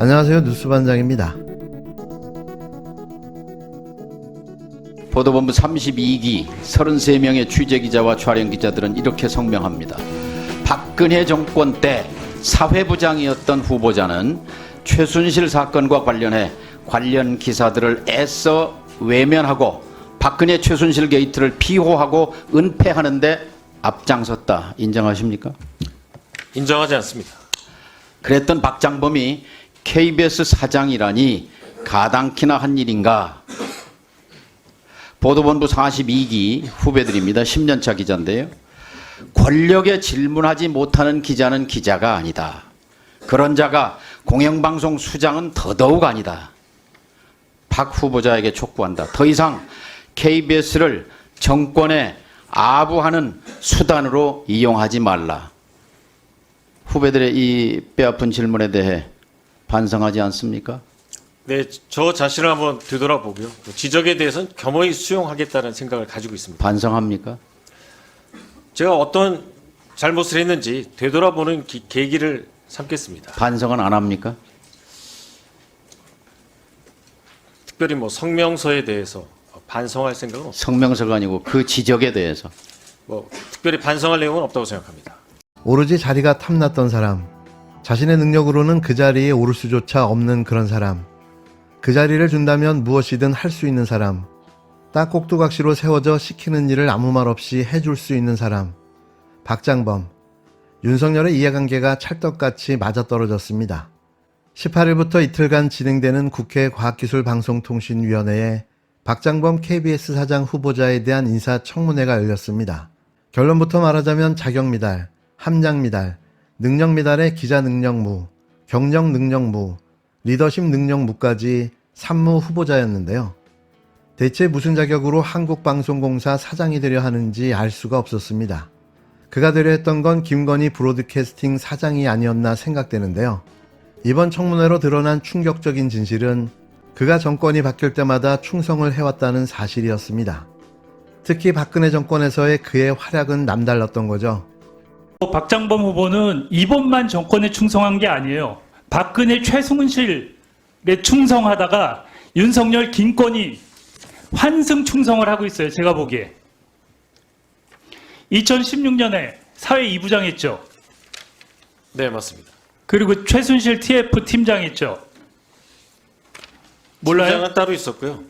안녕하세요. 뉴스반장입니다. 보도본부 32기 33명의 취재기자와 촬영기자들은 이렇게 성명합니다. 박근혜 정권 때 사회부장이었던 후보자는 최순실 사건과 관련해 관련 기사들을 애써 외면하고 박근혜 최순실 게이트를 비호하고 은폐하는 데 앞장섰다. 인정하십니까? 인정하지 않습니다. 그랬던 박장범이 KBS 사장이라니 가당키나 한 일인가? 보도본부 42기 후배들입니다. 10년차 기자인데요. 권력에 질문하지 못하는 기자는 기자가 아니다. 그런 자가 공영방송 수장은 더더욱 아니다. 박 후보자에게 촉구한다. 더 이상 KBS를 정권에 아부하는 수단으로 이용하지 말라. 후배들의 이 뼈아픈 질문에 대해 반성하지 않습니까? 네, 저 자신을 한번 되돌아보고요. 지적에 대해서는 겸허히 수용하겠다는 생각을 가지고 있습니다. 반성합니까? 제가 어떤 잘못을 했는지 되돌아보는 계기를 삼겠습니다. 반성은 안 합니까? 특별히 뭐 성명서에 대해서 반성할 생각은 없습니다. 성명서가 아니고 그 지적에 대해서. 뭐 특별히 반성할 내용은 없다고 생각합니다. 오로지 자리가 탐났던 사람, 자신의 능력으로는 그 자리에 오를 수조차 없는 그런 사람, 그 자리를 준다면 무엇이든 할 수 있는 사람, 딱 꼭두각시로 세워져 시키는 일을 아무 말 없이 해줄 수 있는 사람, 박장범. 윤석열의 이해관계가 찰떡같이 맞아떨어졌습니다. 18일부터 이틀간 진행되는 국회 과학기술방송통신위원회에 박장범 KBS 사장 후보자에 대한 인사청문회가 열렸습니다. 결론부터 말하자면 자격미달, 함량미달, 능력미달의 기자능력무, 경력능력무, 리더십 능력무까지 산무 후보자였는데요. 대체 무슨 자격으로 한국방송공사 사장이 되려 하는지 알 수가 없었습니다. 그가 되려 했던 건 김건희 브로드캐스팅 사장이 아니었나 생각되는데요. 이번 청문회로 드러난 충격적인 진실은 그가 정권이 바뀔 때마다 충성을 해왔다는 사실이었습니다. 특히 박근혜 정권에서의 그의 활약은 남달랐던 거죠. 박장범 후보는 이번만 정권에 충성한 게 아니에요. 박근혜 최순실에 충성하다가 윤석열 김건희 환승 충성을 하고 있어요. 제가 보기에. 2016년에 사회 2부장 했죠. 네, 맞습니다. 그리고 최순실 TF 팀장 했죠. 몰라요? 팀장은 따로 있었고요.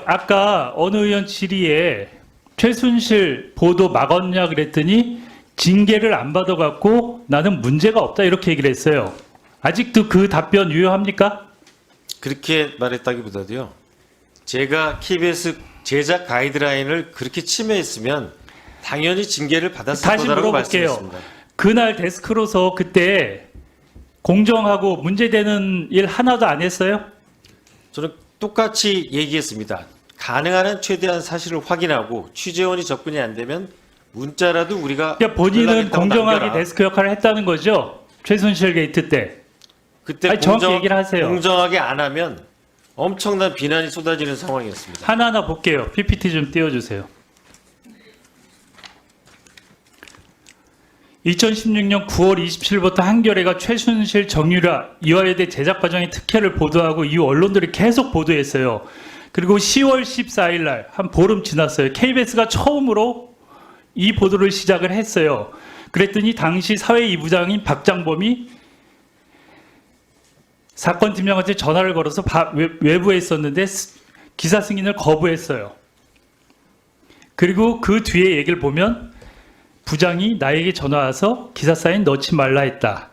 아까 어느 의원 질의에 최순실 보도 막았냐 그랬더니 징계를 안 받아갖고 나는 문제가 없다 이렇게 얘기를 했어요. 아직도 그 답변 유효합니까? 그렇게 말했다기보다도요. 제가 KBS 제작 가이드라인을 그렇게 침해했으면 당연히 징계를 받았을 다시 거다라고 물어볼게요. 말씀했습니다. 그날 데스크로서 그때 공정하고 문제되는 일 하나도 안 했어요? 저는 똑같이 얘기했습니다. 가능한 한 최대한 사실을 확인하고 취재원이 접근이 안 되면 문자라도 우리가 그러니까 본인은 연락했다고 공정하게 남겨라. 데스크 역할을 했다는 거죠? 최순실 게이트 때. 그때 아니, 정확히 얘기를 하세요. 공정하게 안 하면 엄청난 비난이 쏟아지는 상황이었습니다. 하나하나 볼게요. PPT 좀 띄워주세요. 2016년 9월 27일부터 한겨레가 최순실 정유라 이화여대 제작 과정의 특혜를 보도하고 이후 언론들이 계속 보도했어요. 그리고 10월 14일 날 한 보름 지났어요. KBS가 처음으로 이 보도를 시작을 했어요. 그랬더니 당시 사회 2부장인 박장범이 사건 팀장한테 전화를 걸어서 외부에 있었는데 기사 승인을 거부했어요. 그리고 그 뒤에 얘기를 보면 부장이 나에게 전화 와서 기사 사인 넣지 말라 했다.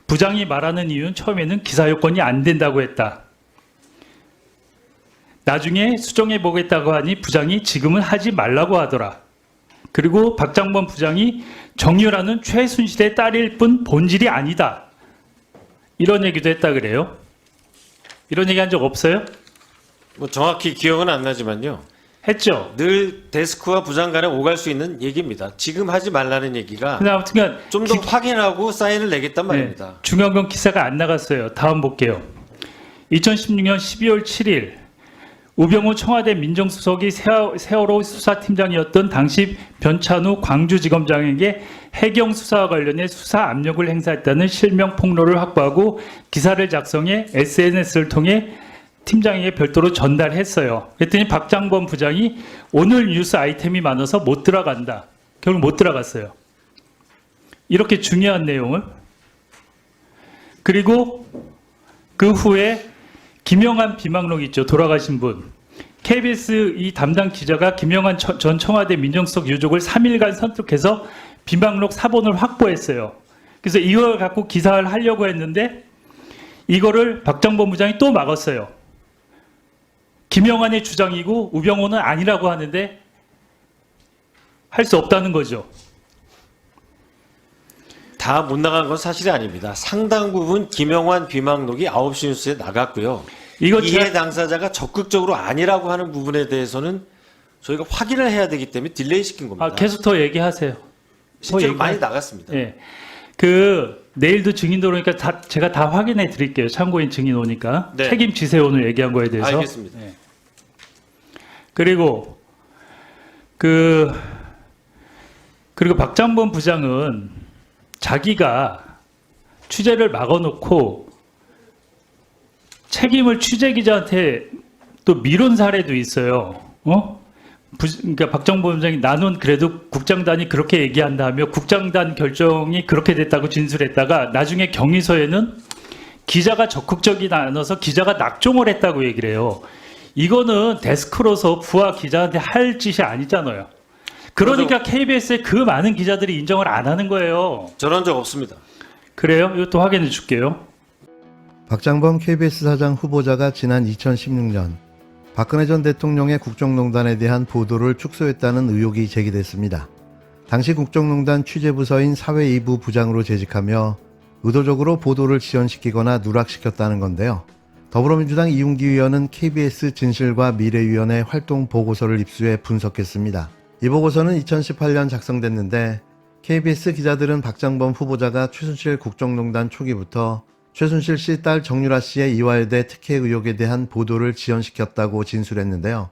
부장이 말하는 이유는 처음에는 기사 요건이 안 된다고 했다. 나중에 수정해 보겠다고 하니 부장이 지금은 하지 말라고 하더라. 그리고 박장범 부장이 정유라는 최순실의 딸일 뿐 본질이 아니다. 이런 얘기도 했다 그래요. 이런 얘기 한 적 없어요? 뭐 정확히 기억은 안 나지만요. 했죠. 늘 데스크와 부장 간에 오갈 수 있는 얘기입니다. 지금 하지 말라는 얘기가 근데 아무튼 좀 더 확인하고 사인을 내겠단 말입니다. 네, 중요한 건 기사가 안 나갔어요. 다음 볼게요. 2016년 12월 7일 우병우 청와대 민정수석이 세월호 수사팀장이었던 당시 변찬우 광주지검장에게 해경 수사와 관련해 수사 압력을 행사했다는 실명 폭로를 확보하고 기사를 작성해 SNS를 통해 팀장에게 별도로 전달했어요. 그랬더니 박장범 부장이 오늘 뉴스 아이템이 많아서 못 들어간다. 결국 못 들어갔어요. 이렇게 중요한 내용을. 그리고 그 후에 김영한 비망록 있죠. 돌아가신 분. KBS 이 담당 기자가 김영한 전 청와대 민정수석 유족을 3일간 선택해서 비망록 사본을 확보했어요. 그래서 이걸 갖고 기사를 하려고 했는데 이거를 박장범 부장이 또 막았어요. 김영한의 주장이고 우병우는 아니라고 하는데 할 수 없다는 거죠. 다 못 나간 건 사실이 아닙니다. 상당 부분 김영환 비망록이 9시 뉴스에 나갔고요. 이거 이해 당사자가 적극적으로 아니라고 하는 부분에 대해서는 저희가 확인을 해야 되기 때문에 딜레이 시킨 겁니다. 계속 더 얘기하세요. 실제로 많이 나갔습니다. 예. 내일도 증인 들어오니까 제가 다 확인해 드릴게요. 참고인 증인 오니까. 네. 책임지세요. 오늘 얘기한 거에 대해서. 알겠습니다. 예. 그리고 박장범 부장은 자기가 취재를 막아놓고 책임을 취재 기자한테 또 미룬 사례도 있어요. 그러니까 박정범 부장이 나는 그래도 국장단이 그렇게 얘기한다며 국장단 결정이 그렇게 됐다고 진술했다가 나중에 경위서에는 기자가 적극적이지 않아서 기자가 낙종을 했다고 얘기를 해요. 이거는 데스크로서 부하 기자한테 할 짓이 아니잖아요. 그러니까 KBS의 그 많은 기자들이 인정을 안 하는 거예요. 저런 적 없습니다. 그래요? 이것도 확인해 줄게요. 박장범 KBS 사장 후보자가 지난 2016년 박근혜 전 대통령의 국정농단에 대한 보도를 축소했다는 의혹이 제기됐습니다. 당시 국정농단 취재부서인 사회2부 부장으로 재직하며 의도적으로 보도를 지연시키거나 누락시켰다는 건데요. 더불어민주당 이윤기 의원은 KBS 진실과 미래위원회 활동 보고서를 입수해 분석했습니다. 이 보고서는 2018년 작성됐는데 KBS 기자들은 박장범 후보자가 최순실 국정농단 초기부터 최순실 씨 딸 정유라 씨의 이화여대 특혜 의혹에 대한 보도를 지연시켰다고 진술했는데요.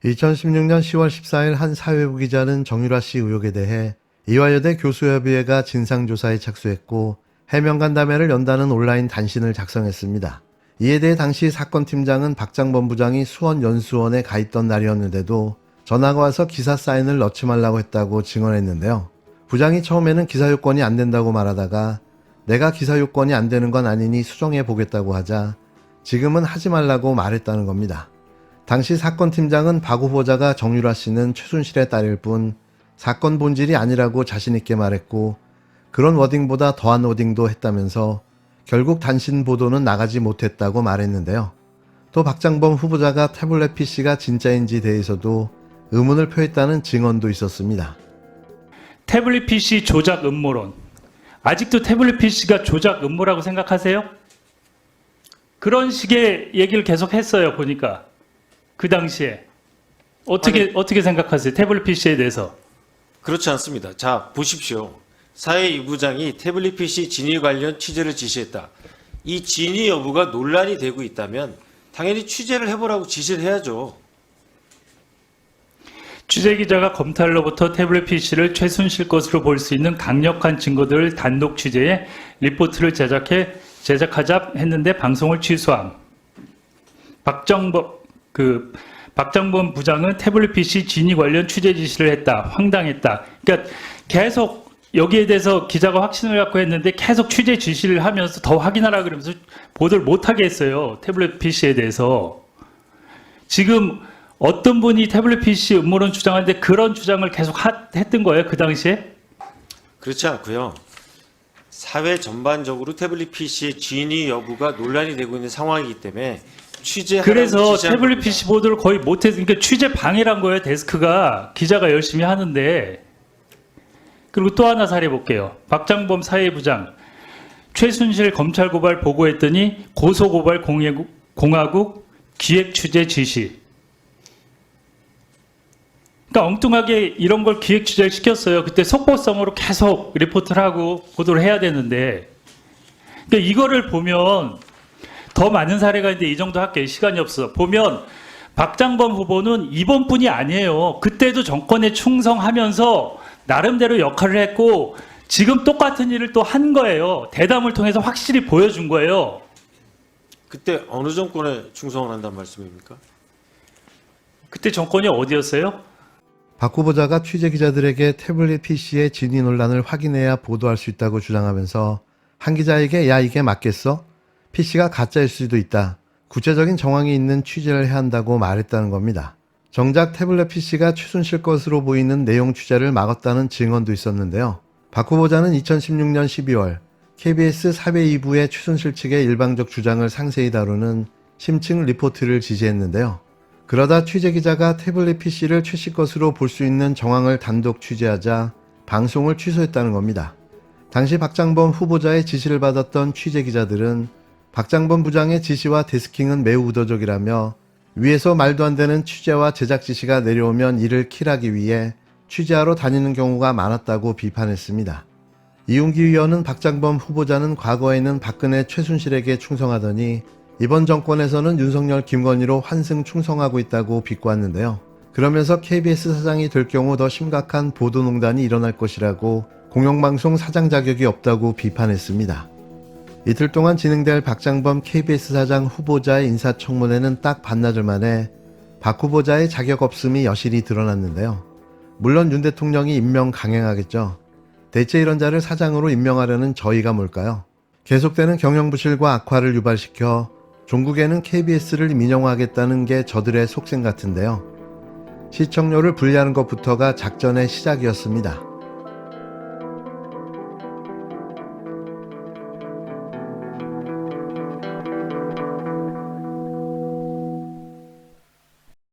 2016년 10월 14일 한 사회부 기자는 정유라 씨 의혹에 대해 이화여대 교수협의회가 진상조사에 착수했고 해명간담회를 연다는 온라인 단신을 작성했습니다. 이에 대해 당시 사건팀장은 박장범 부장이 수원연수원에 가 있던 날이었는데도 전화가 와서 기사 사인을 넣지 말라고 했다고 증언했는데요. 부장이 처음에는 기사 요건이 안 된다고 말하다가 내가 기사 요건이 안 되는 건 아니니 수정해 보겠다고 하자 지금은 하지 말라고 말했다는 겁니다. 당시 사건팀장은 박 후보자가 정유라 씨는 최순실의 딸일 뿐 사건 본질이 아니라고 자신있게 말했고 그런 워딩보다 더한 워딩도 했다면서 결국 단신 보도는 나가지 못했다고 말했는데요. 또 박장범 후보자가 태블릿 PC가 진짜인지 대해서도 의문을 표했다는 증언도 있었습니다. 태블릿 PC 조작 음모론. 아직도 태블릿 PC가 조작 음모라고 생각하세요? 그런 식의 얘기를 계속 했어요. 보니까 그 당시에 어떻게 생각하세요? 태블릿 PC에 대해서. 그렇지 않습니다. 자, 보십시오. 사회2부장이 태블릿 PC 진위 관련 취재를 지시했다. 이 진위 여부가 논란이 되고 있다면 당연히 취재를 해보라고 지시를 해야죠. 취재기자가 검찰로부터 태블릿 PC를 최순실 것으로 볼 수 있는 강력한 증거들을 단독 취재해 리포트를 제작하자 했는데 방송을 취소함. 박정범 부장은 태블릿 PC 진위 관련 취재 지시를 했다. 황당했다. 그러니까 계속 여기에 대해서 기자가 확신을 갖고 했는데 계속 취재 지시를 하면서 더 확인하라 그러면서 보도를 못하게 했어요. 태블릿 PC에 대해서. 지금 어떤 분이 태블릿 PC 음모론 주장하는데 그런 주장을 계속 했던 거예요, 그 당시에? 그렇지 않고요. 사회 전반적으로 태블릿 PC의 진위 여부가 논란이 되고 있는 상황이기 때문에 취재하라고 그래서 지시한 태블릿 겁니다. PC 보도를 거의 못해서, 그러니까 취재 방해란 거예요, 데스크가. 기자가 열심히 하는데. 그리고 또 하나 사례 볼게요. 박장범 사회부장. 최순실 검찰 고발 보고했더니 고소고발 공화국 기획 취재 지시. 그러니까 엉뚱하게 이런 걸 기획 취재를 시켰어요. 그때 속보성으로 계속 리포트를 하고 보도를 해야 되는데. 그러니까 이거를 보면 더 많은 사례가 있는데 이 정도 할게요. 시간이 없어. 보면 박장범 후보는 이번뿐이 아니에요. 그때도 정권에 충성하면서 나름대로 역할을 했고 지금 똑같은 일을 또 한 거예요. 대담을 통해서 확실히 보여준 거예요. 그때 어느 정권에 충성을 한다는 말씀입니까? 그때 정권이 어디였어요? 박 후보자가 취재 기자들에게 태블릿 PC의 진위 논란을 확인해야 보도할 수 있다고 주장하면서 한 기자에게 야 이게 맞겠어? PC가 가짜일 수도 있다. 구체적인 정황이 있는 취재를 해야 한다고 말했다는 겁니다. 정작 태블릿 PC가 최순실 것으로 보이는 내용 취재를 막았다는 증언도 있었는데요. 박 후보자는 2016년 12월 KBS 사회 2부의 최순실 측의 일방적 주장을 상세히 다루는 심층 리포트를 지시했는데요. 그러다 취재기자가 태블릿 PC를 최 씨 것으로 볼 수 있는 정황을 단독 취재하자 방송을 취소했다는 겁니다. 당시 박장범 후보자의 지시를 받았던 취재기자들은 박장범 부장의 지시와 데스킹은 매우 의도적이라며 위에서 말도 안 되는 취재와 제작 지시가 내려오면 이를 킬하기 위해 취재하러 다니는 경우가 많았다고 비판했습니다. 이웅기 의원은 박장범 후보자는 과거에는 박근혜 최순실에게 충성하더니 이번 정권에서는 윤석열 김건희로 환승 충성하고 있다고 비꼬았는데요. 그러면서 KBS 사장이 될 경우 더 심각한 보도농단이 일어날 것이라고 공영방송 사장 자격이 없다고 비판했습니다. 이틀 동안 진행될 박장범 KBS 사장 후보자의 인사청문회는 딱 반나절 만에 박 후보자의 자격 없음이 여실히 드러났는데요. 물론 윤 대통령이 임명 강행하겠죠. 대체 이런 자를 사장으로 임명하려는 저희가 뭘까요? 계속되는 경영부실과 악화를 유발시켜 종국에는 KBS를 민영화하겠다는 게 저들의 속셈 같은데요. 시청료를 분리하는 것부터가 작전의 시작이었습니다.